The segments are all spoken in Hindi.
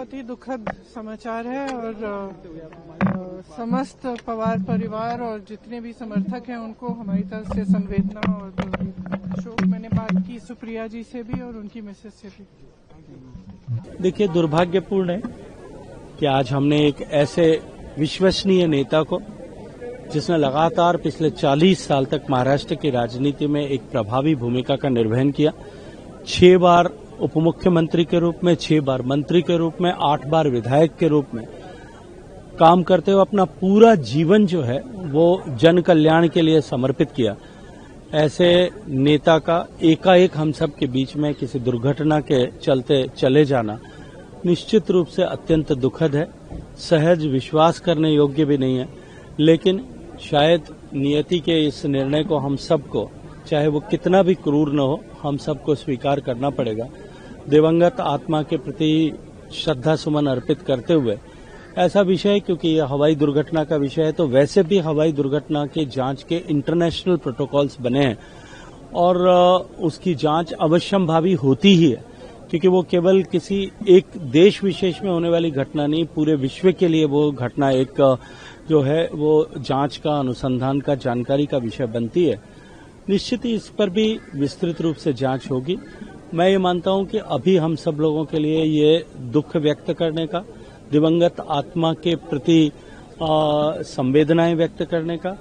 बहुत ही दुखद समाचार है और समस्त पवार परिवार और जितने भी समर्थक हैं उनको हमारी तरफ से संवेदना और शोक मैंने बात की सुप्रिया जी से भी और उनकी मिसेज से भी। देखिए, दुर्भाग्यपूर्ण है कि आज हमने एक ऐसे विश्वसनीय नेता को, जिसने लगातार पिछले 40 साल तक महाराष्ट्र की राजनीति में एक प्रभावी भूमिका का निर्वहन किया, 6 बार उप मुख्यमंत्री के रूप में, 6 बार मंत्री के रूप में, 8 बार विधायक के रूप में काम करते हुए अपना पूरा जीवन जो है वो जन कल्याण के लिए समर्पित किया। ऐसे नेता का एकाएक हम सब के बीच में किसी दुर्घटना के चलते चले जाना निश्चित रूप से अत्यंत दुखद है, सहज विश्वास करने योग्य भी नहीं है। लेकिन शायद नियति के इस निर्णय को हम सबको, चाहे वो कितना भी क्रूर न हो, हम सबको स्वीकार करना पड़ेगा। दिवंगत आत्मा के प्रति श्रद्धा सुमन अर्पित करते हुए ऐसा विषय, क्योंकि यह हवाई दुर्घटना का विषय है, तो वैसे भी हवाई दुर्घटना के जांच के इंटरनेशनल प्रोटोकॉल्स बने हैं और उसकी जांच अवश्यंभावी होती ही है, क्योंकि वो केवल किसी एक देश विशेष में होने वाली घटना नहीं, पूरे विश्व के लिए वो घटना एक जो है वो जांच का, अनुसंधान का, जानकारी का विषय बनती है। निश्चित ही इस पर भी विस्तृत रूप से जांच होगी। मैं ये मानता हूं कि अभी हम सब लोगों के लिए ये दुख व्यक्त करने का, दिवंगत आत्मा के प्रति संवेदनाएं व्यक्त करने का,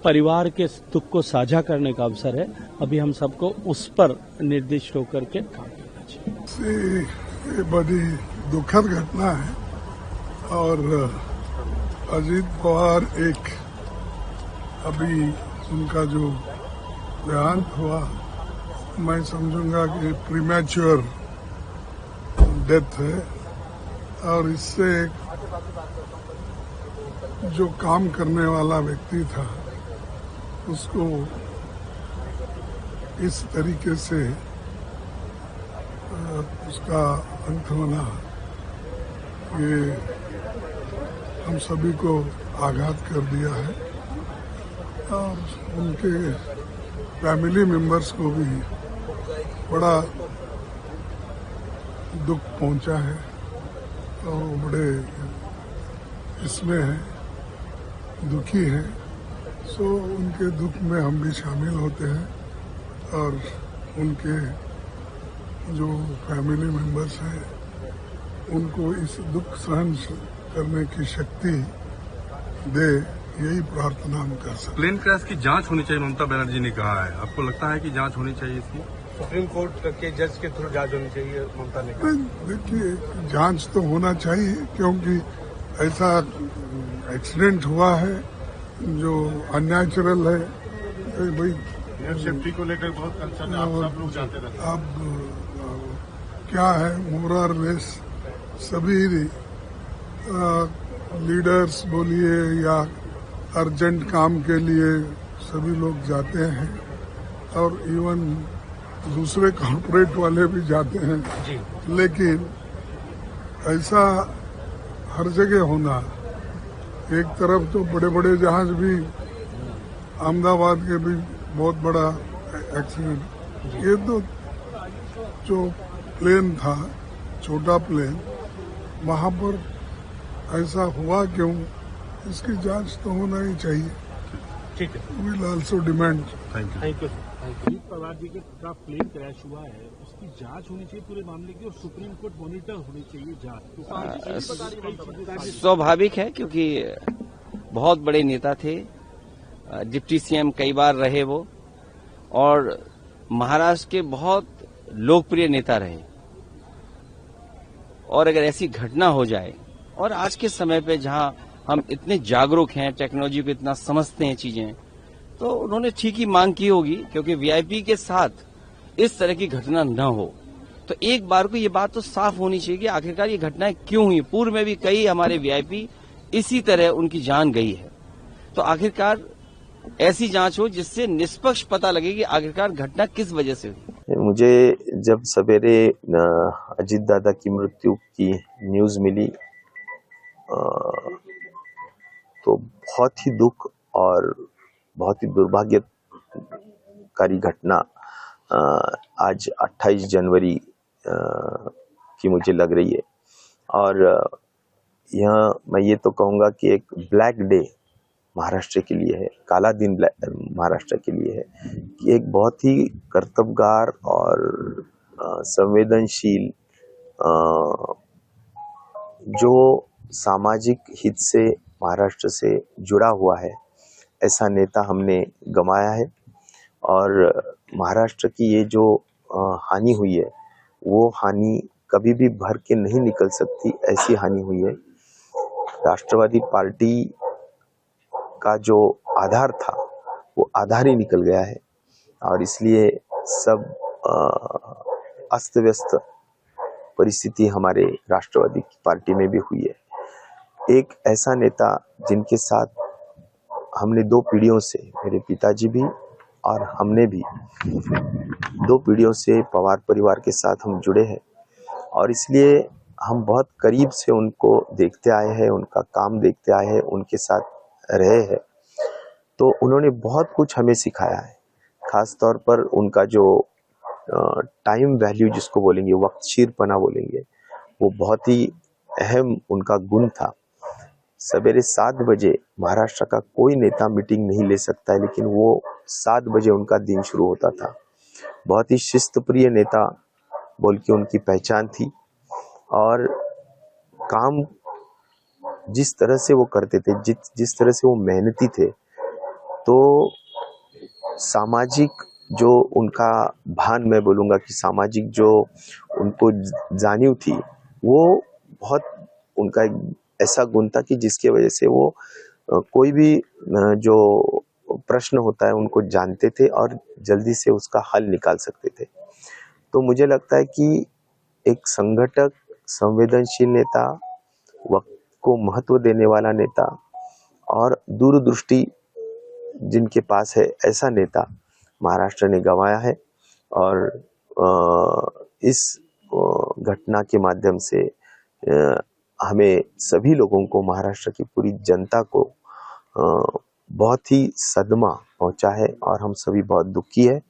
परिवार के दुख को साझा करने का अवसर है। अभी हम सबको उस पर निर्दिष्ट होकर के काम करना चाहिए। ये बड़ी दुखद घटना है और अजीत पवार एक अभी उनका जो देहांत हुआ, मैं समझूंगा कि प्रीमैच्योर डेथ है और इससे जो काम करने वाला व्यक्ति था उसको इस तरीके से उसका अंत होना, ये हम सभी को आघात कर दिया है और उनके फैमिली मेंबर्स को भी बड़ा दुख पहुंचा है और बड़े इसमें है, दुखी हैं। सो उनके दुख में हम भी शामिल होते हैं और उनके जो फैमिली मेंबर्स हैं उनको इस दुख सहन करने की शक्ति दे, यही प्रार्थना हम कर सकते। प्लेन क्रैश की जांच होनी चाहिए, ममता बनर्जी ने कहा है। आपको लगता है कि जांच होनी चाहिए इसकी? सुप्रीम कोर्ट के जज के थ्रू जांच होनी चाहिए, ममता ने कहा। देखिए, जांच तो होना चाहिए क्योंकि ऐसा एक्सीडेंट हुआ है जो अननेचुरल है। भाई सेफ्टी को लेकर बहुत कंसर्न आप सब लोग जानते रहते हैं। अब क्या है, मोरर लेस सभी लीडर्स बोलिए या अर्जेंट काम के लिए सभी लोग जाते हैं और इवन दूसरे कॉर्पोरेट वाले भी जाते हैं जी। लेकिन ऐसा हर जगह होना, एक तरफ तो बड़े बड़े जहाज भी, अहमदाबाद के भी बहुत बड़ा एक्सीडेंट, ये तो जो प्लेन था, छोटा प्लेन, वहां पर ऐसा हुआ क्यों, इसकी जांच तो होना ही चाहिए। ठीक है, will also demand. Thank you. Ajit Pawar ji का प्लेन क्रैश हुआ है, उसकी जांच होनी चाहिए पूरे मामले की और सुप्रीम कोर्ट मॉनिटर होनी चाहिए जांच। स्वाभाविक है, क्योंकि बहुत बड़े नेता थे, डिप्टी सीएम कई बार रहे वो, और महाराष्ट्र के बहुत लोकप्रिय नेता रहे। और अगर ऐसी घटना हो जाए, और आज के समय पे जहां हम इतने जागरूक हैं, टेक्नोलॉजी को इतना समझते हैं चीजें, तो उन्होंने ठीक ही मांग की होगी, क्योंकि वीआईपी के साथ इस तरह की घटना न हो। तो एक बार को ये बात तो साफ होनी चाहिए कि आखिरकार ये घटनाएं क्यों हुई। पूर्व में भी कई हमारे वीआईपी इसी तरह उनकी जान गई है। तो आखिरकार ऐसी जांच हो जिससे निष्पक्ष पता लगे कि आखिरकार घटना किस वजह से हुई। मुझे जब सवेरे अजीत दादा की मृत्यु की न्यूज मिली तो बहुत ही दुख और बहुत ही दुर्भाग्यकारी घटना आज 28 जनवरी की मुझे लग रही है। और यह मैं ये तो कहूँगा कि एक ब्लैक डे महाराष्ट्र के लिए है, काला दिन महाराष्ट्र के लिए है कि एक बहुत ही कर्तव्यगार और संवेदनशील जो सामाजिक हित से महाराष्ट्र से जुड़ा हुआ है, ऐसा नेता हमने गंवाया है। और महाराष्ट्र की ये जो हानि हुई है, वो हानि कभी भी भर के नहीं निकल सकती, ऐसी हानि हुई है। राष्ट्रवादी पार्टी का जो आधार था, वो आधार ही निकल गया है और इसलिए सब अस्त व्यस्त परिस्थिति हमारे राष्ट्रवादी पार्टी में भी हुई है। एक ऐसा नेता जिनके साथ हमने 2 पीढ़ियों से, मेरे पिताजी भी और हमने भी 2 पीढ़ियों से पवार परिवार के साथ हम जुड़े हैं और इसलिए हम बहुत करीब से उनको देखते आए हैं, उनका काम देखते आए हैं, उनके साथ रहे हैं। तो उन्होंने बहुत कुछ हमें सिखाया है, खास तौर पर उनका जो टाइम वैल्यू जिसको बोलेंगे, वक्तशीरपना बोलेंगे, वो बहुत ही अहम उनका गुण था। सवेरे 7 बजे महाराष्ट्र का कोई नेता मीटिंग नहीं ले सकता है, लेकिन वो 7 बजे उनका दिन शुरू होता था। बहुत ही शिस्तप्रिय नेता बोल के उनकी पहचान थी और काम जिस तरह से वो करते थे, जिस तरह से वो मेहनती थे, तो सामाजिक जो उनका भान, मैं बोलूँगा कि सामाजिक जो उनको जानिव थी, वो बहुत उनका ऐसा गुण था कि जिसके वजह से वो कोई भी जो प्रश्न होता है उनको जानते थे और जल्दी से उसका हल निकाल सकते थे। तो मुझे लगता है कि एक संगठक, संवेदनशील नेता, वक्त को महत्व देने वाला नेता और दूरदृष्टि जिनके पास है, ऐसा नेता महाराष्ट्र ने गंवाया है। और इस घटना के माध्यम से हमें सभी लोगों को, महाराष्ट्र की पूरी जनता को बहुत ही सदमा पहुंचा है और हम सभी बहुत दुखी है।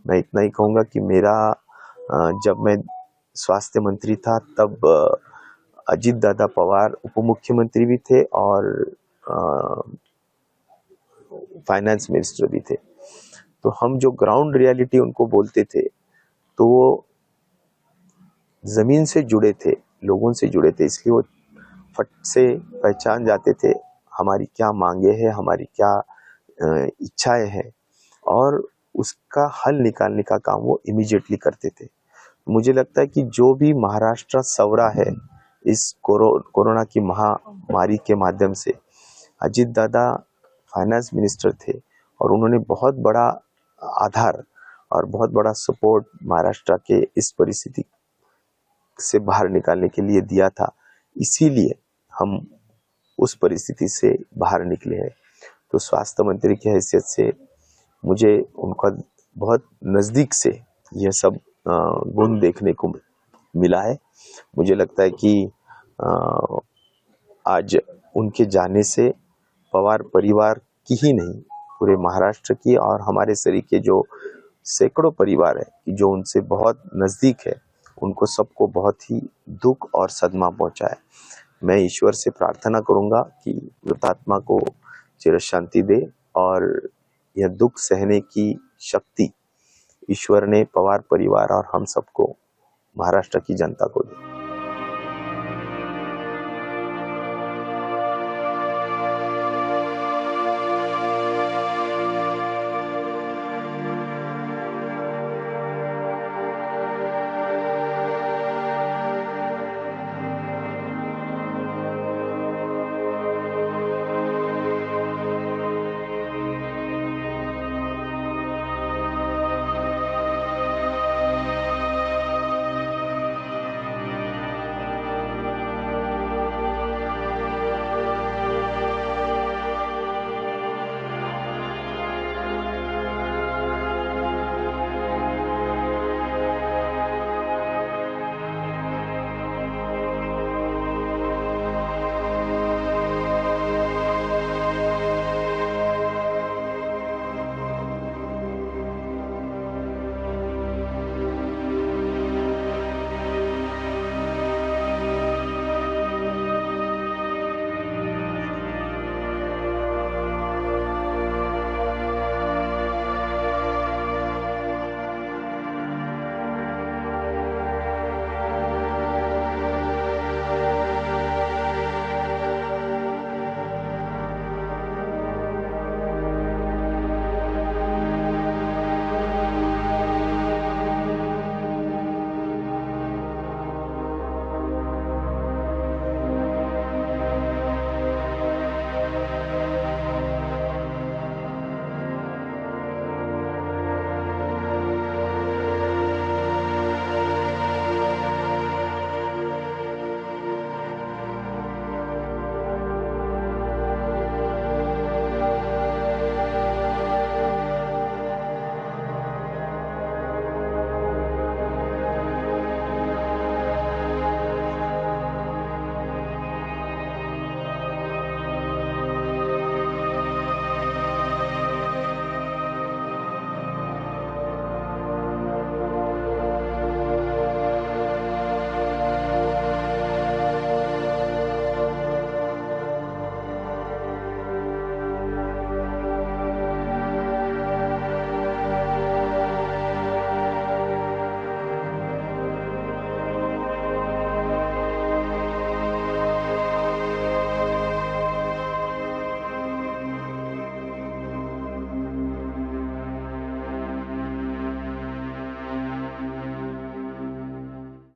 मैं इतना ही कहूँगा कि मेरा जब मैं स्वास्थ्य मंत्री था तब अजित दादा पवार उप मुख्यमंत्री भी थे और फाइनेंस मिनिस्टर भी थे। तो हम जो ग्राउंड रियलिटी उनको बोलते थे, तो वो जमीन से जुड़े थे, लोगों से जुड़े थे, इसलिए वो फट से पहचान जाते थे हमारी क्या मांगे हैं, हमारी क्या इच्छाएं हैं और उसका हल निकालने का काम वो इमीडिएटली करते थे। मुझे लगता है कि जो भी महाराष्ट्र सवरा है इस कोरोना की महामारी के माध्यम से, अजित दादा फाइनेंस मिनिस्टर थे और उन्होंने बहुत बड़ा आधार और बहुत बड़ा सपोर्ट महाराष्ट्र के इस परिस्थिति से बाहर निकालने के लिए दिया था। इसीलिए हम उस परिस्थिति से बाहर निकले हैं। तो स्वास्थ्य मंत्री की हैसियत से मुझे उनका बहुत नज़दीक से यह सब गुण देखने को मिला है। मुझे लगता है कि आज उनके जाने से पवार परिवार की ही नहीं, पूरे महाराष्ट्र की और हमारे सरीके जो सैकड़ों परिवार है कि जो उनसे बहुत नज़दीक है, उनको सबको बहुत ही दुख और सदमा पहुंचा है। मैं ईश्वर से प्रार्थना करूंगा कि मृतात्मा को चिर शांति दे और यह दुख सहने की शक्ति ईश्वर ने पवार परिवार और हम सबको, महाराष्ट्र की जनता को दी।